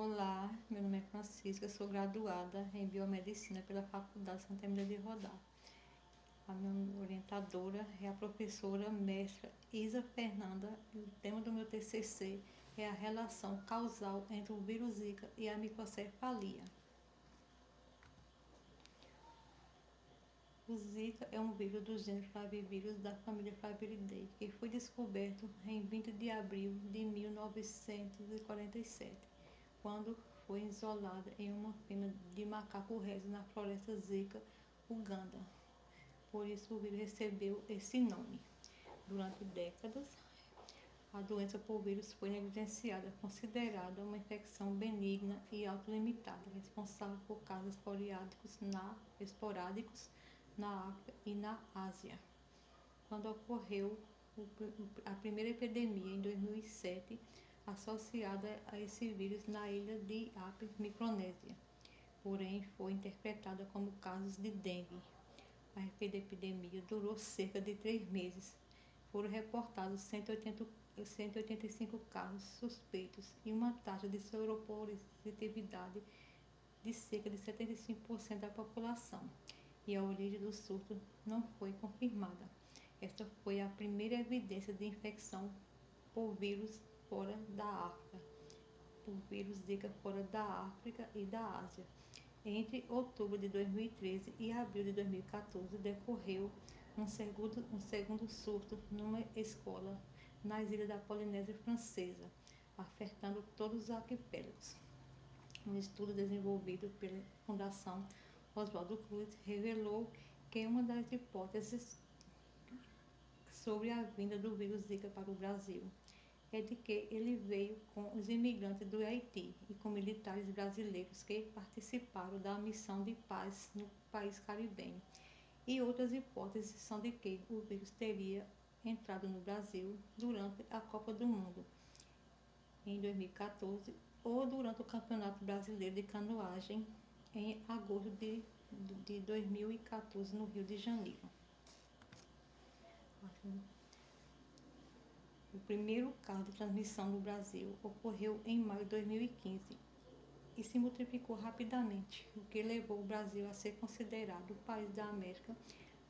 Olá, meu nome é Francisca, sou graduada em Biomedicina pela Faculdade Santa Emília de Rodar. A minha orientadora é a professora mestra Isa Fernanda e o tema do meu TCC é a relação causal entre o vírus Zika e a microcefalia. O Zika é um vírus do gênero Flavivírus da família Flaviridae, que foi descoberto em 20 de abril de 1947, quando foi isolada em uma fêmea de macaco rezo na floresta Zika, Uganda. Por isso o vírus recebeu esse nome. Durante décadas, a doença por vírus foi negligenciada, considerada uma infecção benigna e autolimitada, responsável por casos esporádicos na África e na Ásia. Quando ocorreu a primeira epidemia em 2007, associada a esse vírus na ilha de Apia, Micronésia, porém foi interpretada como casos de dengue. A epidemia durou cerca de 3 meses. Foram reportados 185 casos suspeitos e uma taxa de soropositividade de cerca de 75% da população, e a origem do surto não foi confirmada. Esta foi a primeira evidência de infecção por vírus fora da África, por vírus Zika fora da África e da Ásia. Entre outubro de 2013 e abril de 2014, decorreu um segundo surto numa escola nas ilhas da Polinésia Francesa, afetando todos os arquipélagos. Um estudo desenvolvido pela Fundação Oswaldo Cruz revelou que uma das hipóteses sobre a vinda do vírus Zika para o Brasil é de que ele veio com os imigrantes do Haiti e com militares brasileiros que participaram da missão de paz no país caribenho. E outras hipóteses são de que o vírus teria entrado no Brasil durante a Copa do Mundo em 2014 ou durante o Campeonato Brasileiro de Canoagem em agosto de 2014 no Rio de Janeiro. O primeiro caso de transmissão no Brasil ocorreu em maio de 2015 e se multiplicou rapidamente, o que levou o Brasil a ser considerado o país da América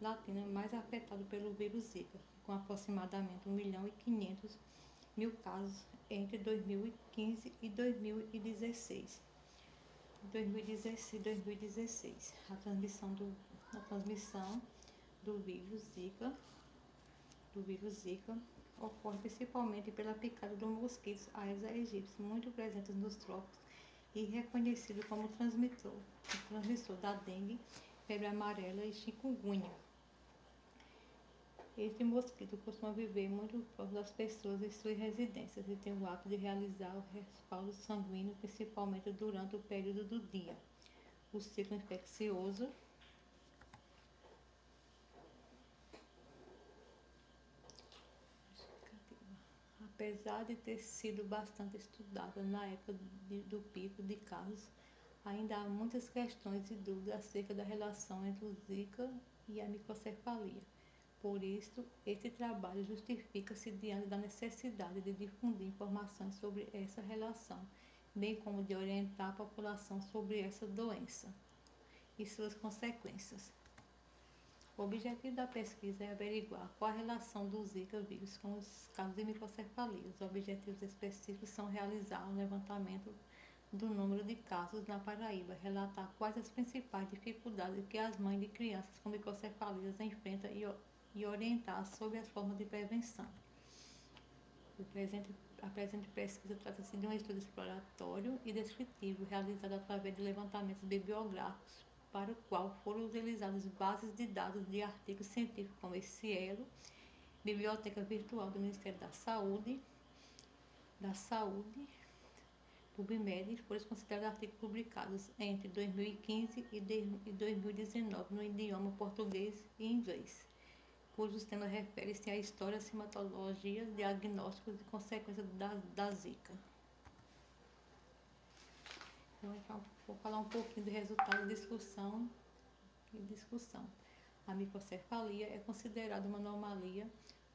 Latina mais afetado pelo vírus Zika, com aproximadamente 1.500.000 casos entre 2015 e 2016. A transmissão do vírus Zika ocorre principalmente pela picada do mosquito Aedes aegypti, muito presentes nos trópicos e reconhecido como transmissor da dengue, febre amarela e chikungunya. Este mosquito costuma viver muito próximo das pessoas em suas residências e tem o hábito de realizar o respaldo sanguíneo, principalmente durante o período do dia. O ciclo infeccioso apesar de ter sido bastante estudada na época do pico de casos, ainda há muitas questões e dúvidas acerca da relação entre o Zika e a microcefalia. Por isso, este trabalho justifica-se diante da necessidade de difundir informações sobre essa relação, bem como de orientar a população sobre essa doença e suas consequências. O objetivo da pesquisa é averiguar qual a relação do Zika vírus com os casos de microcefalia. Os objetivos específicos são realizar um levantamento do número de casos na Paraíba, relatar quais as principais dificuldades que as mães de crianças com microcefalias enfrentam e orientar sobre as formas de prevenção. A presente pesquisa trata-se de um estudo exploratório e descritivo realizado através de levantamentos bibliográficos, para o qual foram utilizadas bases de dados de artigos científicos como Cielo, Biblioteca Virtual do Ministério da Saúde, PubMed, foram considerados artigos publicados entre 2015 e 2019 no idioma português e inglês, cujos temas referem-se à história, sintomatologia, diagnósticos e consequências da Zika. Então, vou falar um pouquinho do resultado de discussão. A microcefalia é considerada uma anomalia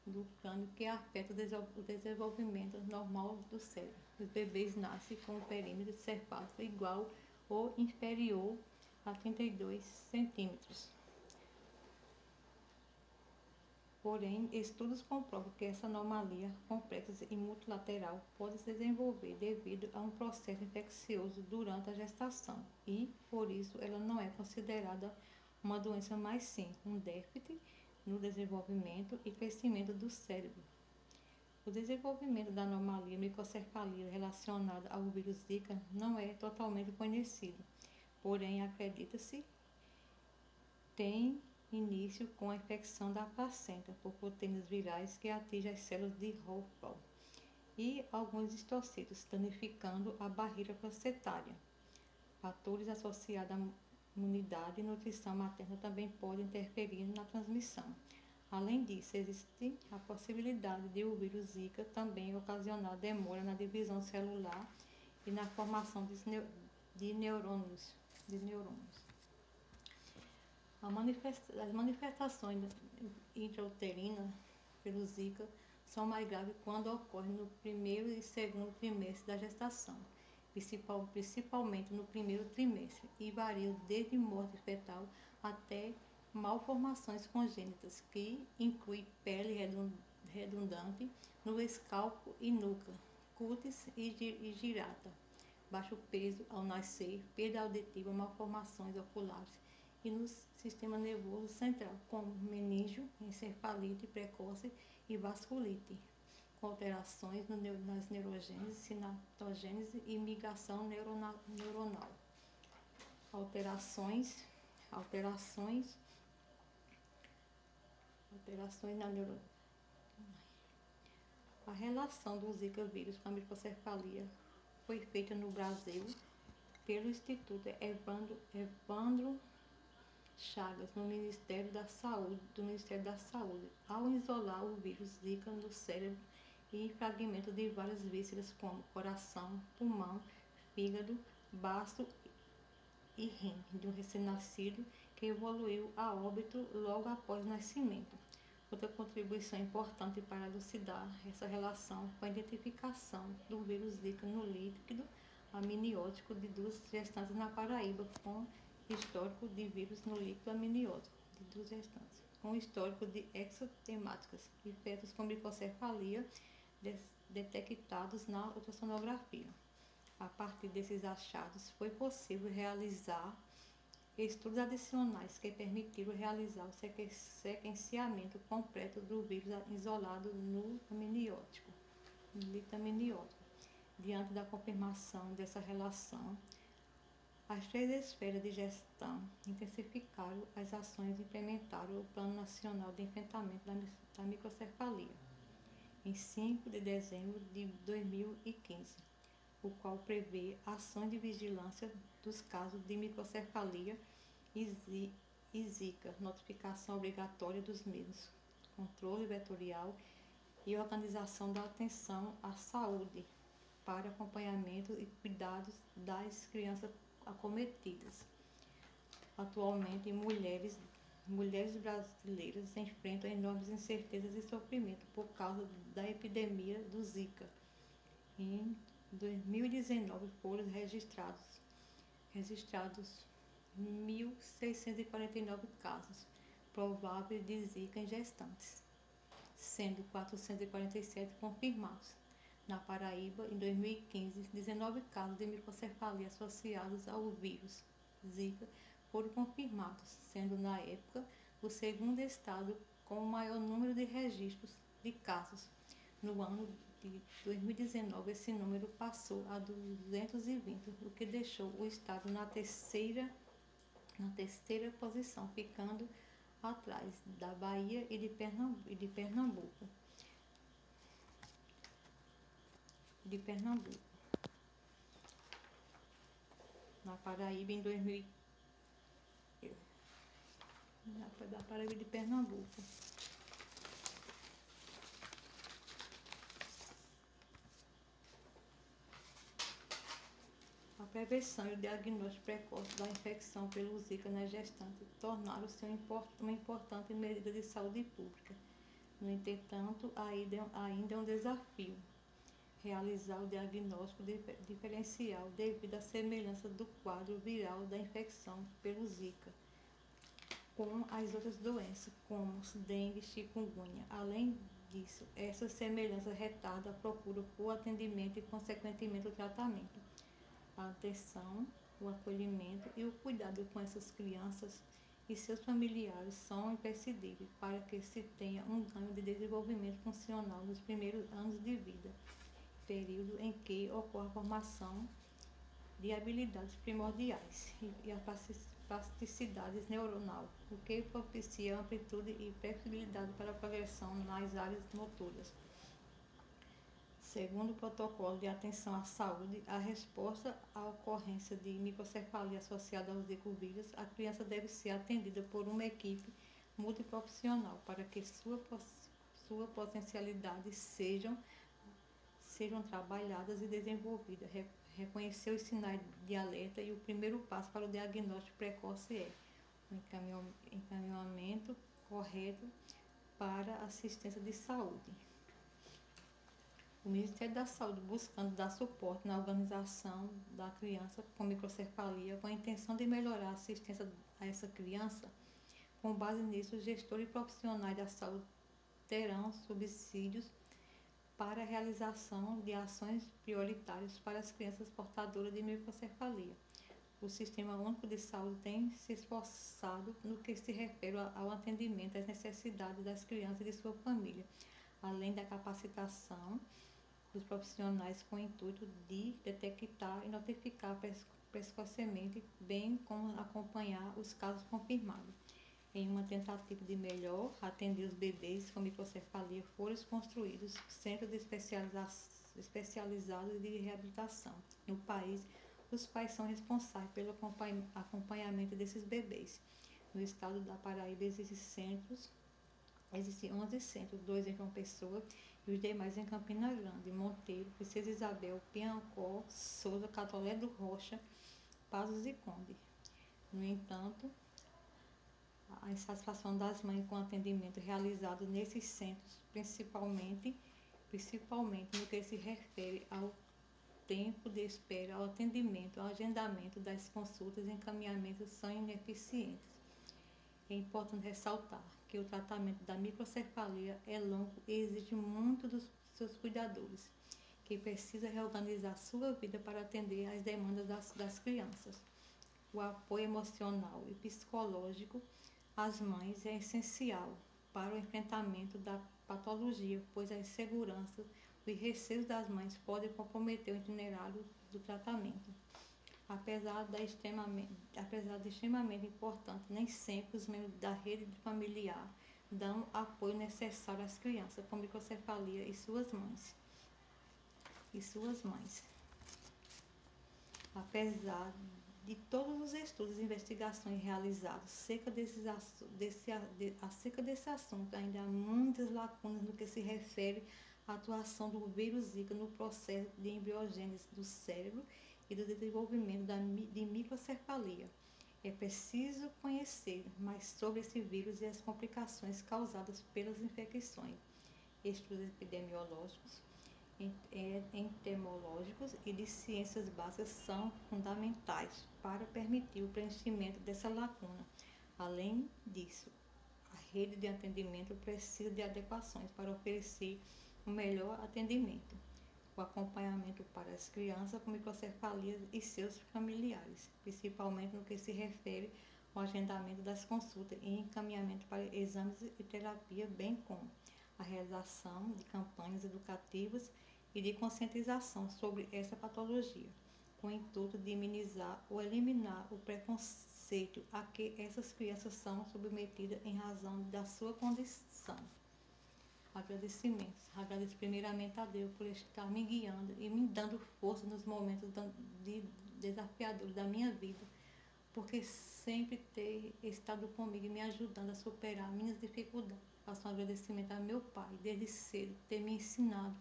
do crânio que afeta o desenvolvimento normal do cérebro. Os bebês nascem com o perímetro cefálico igual ou inferior a 32 centímetros. Porém, estudos comprovam que essa anomalia complexa e multilateral pode se desenvolver devido a um processo infeccioso durante a gestação e, por isso, ela não é considerada uma doença, mas sim um déficit no desenvolvimento e crescimento do cérebro. O desenvolvimento da anomalia microcefalia relacionada ao vírus Zika não é totalmente conhecido, porém acredita-se tem início com a infecção da placenta por proteínas virais que atingem as células de Hopkins e alguns histocitos, danificando a barreira placentária. Fatores associados à imunidade e nutrição materna também podem interferir na transmissão. Além disso, existe a possibilidade de o vírus Zika também ocasionar demora na divisão celular e na formação de neurônios. As manifestações intrauterinas pelo Zika são mais graves quando ocorrem no primeiro e segundo trimestre da gestação, principalmente no primeiro trimestre, e variam desde morte fetal até malformações congênitas, que incluem pele redundante no escalpo e nuca, cutis e girata, baixo peso ao nascer, perda auditiva, malformações oculares e no sistema nervoso central, como meningio, encefalite precoce e vasculite, com alterações nas neurogênese, sinaptogênese e migração neuronal. Alterações na neuro. A relação do Zika vírus com a microcefalia foi feita no Brasil pelo Instituto Evandro Chagas, do Ministério da Saúde, ao isolar o vírus Zika no cérebro e fragmentos de várias vísceras como coração, pulmão, fígado, baço e rim de um recém-nascido que evoluiu a óbito logo após o nascimento. Outra contribuição importante para elucidar essa relação foi a identificação do vírus Zika no líquido amniótico de 2 gestantes na Paraíba, com histórico de vírus no líquido amniótico de 2 gestantes, com histórico de exantemáticas e fetos com microcefalia detectados na ultrassonografia. A partir desses achados, foi possível realizar estudos adicionais que permitiram realizar o sequenciamento completo do vírus isolado no líquido amniótico. Diante da confirmação dessa relação, as 3 esferas de gestão intensificaram as ações e implementaram o Plano Nacional de Enfrentamento da Microcefalia, em 5 de dezembro de 2015, o qual prevê ações de vigilância dos casos de microcefalia e Zika, notificação obrigatória dos mesmos, controle vetorial e organização da atenção à saúde para acompanhamento e cuidados das crianças acometidas. Atualmente, mulheres brasileiras enfrentam enormes incertezas e sofrimento por causa da epidemia do Zika. Em 2019 foram registrados 1.649 casos prováveis de Zika em gestantes, sendo 447 confirmados. Na Paraíba, em 2015, 19 casos de microcefalia associados ao vírus Zika foram confirmados, sendo na época o segundo estado com o maior número de registros de casos. No ano de 2019, esse número passou a 220, o que deixou o estado na terceira posição, ficando atrás da Bahia e de Pernambuco. Na Paraíba, em 2000, da Paraíba e de Pernambuco. A prevenção e o diagnóstico precoce da infecção pelo Zika nas gestantes tornaram-se uma importante medida de saúde pública, No entretanto, ainda é um desafio realizar o diagnóstico diferencial devido à semelhança do quadro viral da infecção pelo Zika com as outras doenças, como dengue e chikungunya. Além disso, essa semelhança retarda a procura por atendimento e, consequentemente, o tratamento. A atenção, o acolhimento e o cuidado com essas crianças e seus familiares são imprescindíveis para que se tenha um ganho de desenvolvimento funcional nos primeiros anos de vida, período em que ocorre a formação de habilidades primordiais e a plasticidade neuronal, o que propicia amplitude e flexibilidade para a progressão nas áreas motoras. Segundo o protocolo de atenção à saúde, a resposta à ocorrência de microcefalia associada aos zicovírus, a criança deve ser atendida por uma equipe multiprofissional para que sua potencialidade sejam trabalhadas e desenvolvidas. Reconhecer os sinais de alerta e o primeiro passo para o diagnóstico precoce é o encaminhamento correto para assistência de saúde. O Ministério da Saúde buscando dar suporte na organização da criança com microcefalia com a intenção de melhorar a assistência a essa criança. Com base nisso, os gestores profissionais da saúde terão subsídios para a realização de ações prioritárias para as crianças portadoras de microcefalia. O Sistema Único de Saúde tem se esforçado no que se refere ao atendimento às necessidades das crianças e de sua família, além da capacitação dos profissionais com o intuito de detectar e notificar precocemente, bem como acompanhar os casos confirmados. Em uma tentativa de melhor atender os bebês com microcefalia, foram construídos centros especializados de reabilitação. No país, os pais são responsáveis pelo acompanhamento desses bebês. No estado da Paraíba existem 11 centros, 2 em João Pessoa e os demais em Campina Grande, Monteiro, Princesa Isabel, Piancó, Souza, Catolé do Rocha, Pasos e Conde. No entanto, a insatisfação das mães com o atendimento realizado nesses centros, principalmente no que se refere ao tempo de espera, ao atendimento, ao agendamento das consultas e encaminhamentos são ineficientes. É importante ressaltar que o tratamento da microcefalia é longo e exige muito dos seus cuidadores, que precisa reorganizar sua vida para atender às demandas das crianças. O apoio emocional e psicológico às mães é essencial para o enfrentamento da patologia, pois a insegurança e receios das mães podem comprometer o itinerário do tratamento. Apesar de extremamente importante, nem sempre os membros da rede familiar dão o apoio necessário às crianças com microcefalia e suas mães. Apesar de todos os estudos e investigações realizados acerca desse assunto, ainda há muitas lacunas no que se refere à atuação do vírus Zika no processo de embriogênese do cérebro e do desenvolvimento de microcefalia. É preciso conhecer mais sobre esse vírus e as complicações causadas pelas infecções. Estudos epidemiológicos, entomológicos e de ciências básicas são fundamentais para permitir o preenchimento dessa lacuna. Além disso, a rede de atendimento precisa de adequações para oferecer um melhor atendimento, o acompanhamento para as crianças com microcefalia e seus familiares, principalmente no que se refere ao agendamento das consultas e encaminhamento para exames e terapia, bem como a realização de campanhas educativas e de conscientização sobre essa patologia, com o intuito de minimizar ou eliminar o preconceito a que essas crianças são submetidas em razão da sua condição. Agradecimentos. Agradeço primeiramente a Deus por estar me guiando e me dando força nos momentos desafiadores da minha vida, porque sempre ter estado comigo e me ajudando a superar minhas dificuldades. Faço um agradecimento ao meu pai, desde cedo, ter me ensinado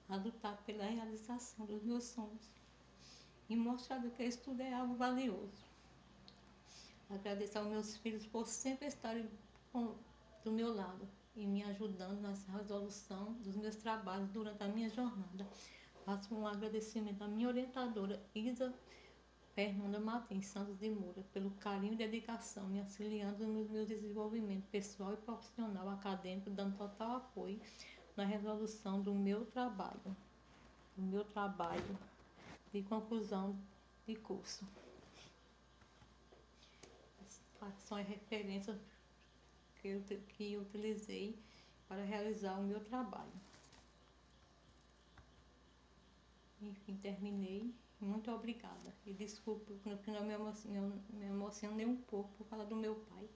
a lutar pela realização dos meus sonhos e mostrado que isso tudo é algo valioso. Agradeço aos meus filhos por sempre estarem do meu lado, e me ajudando na resolução dos meus trabalhos durante a minha jornada. Faço um agradecimento à minha orientadora Isa Fernanda Martins Santos de Moura pelo carinho e dedicação, me auxiliando no meu desenvolvimento pessoal e profissional acadêmico, dando total apoio na resolução do meu trabalho de conclusão de curso. São as referências que eu utilizei para realizar o meu trabalho. Enfim, terminei. Muito obrigada. E desculpe, no final me emocionei um pouco por falar do meu pai.